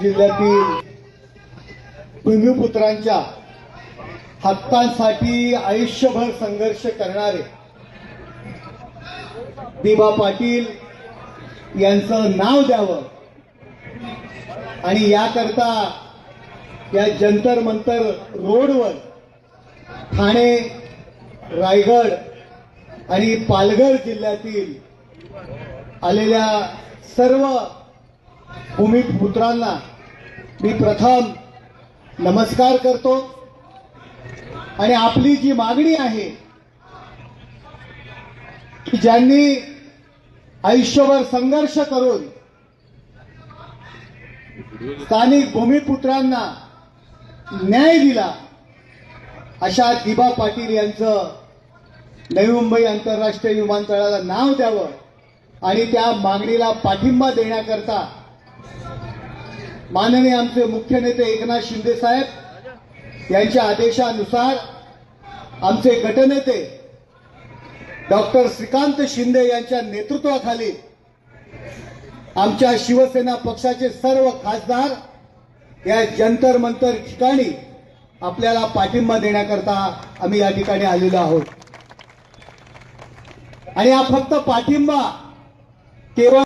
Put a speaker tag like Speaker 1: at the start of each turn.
Speaker 1: जिल्ह्यातील भूमिपुत्रांच्या हक्कांसाठी आयुष्यभर संघर्ष करणारे दिबा पाटील यांचं नाव द्यावं आणि याकरता या जंतर मंतर रोडवर ठाणे, रायगड आणि पालघर जिल्ह्यातील आलेल्या सर्व भूमिपुत्रांना मी प्रथम नमस्कार करतो आणि आपली जी मागणी आहे की ज्यांनी आयुष्यभर संघर्ष करून स्थानिक भूमिपुत्रांना न्याय दिला अशा दिबा पाटील यांचं नवी मुंबई आंतरराष्ट्रीय विमानतळाला नाव द्यावं आणि त्या मागणीला पाठिंबा देण्याकरता माननीय आमचे मुख्य नेते एकनाथ शिंदे साहेब यांच्या आदेशानुसार आमचे गटनेते डॉक्टर श्रीकांत शिंदे यांच्या नेतृत्वाखाली आमच्या शिवसेना पक्षाचे सर्व खासदार या जंतर मंतर ठिकाणी आपल्याला पाठिंबा देण्याकरता आम्ही या ठिकाणी आलेलो आहोत. आणि हा फक्त पाठिंबा केवळ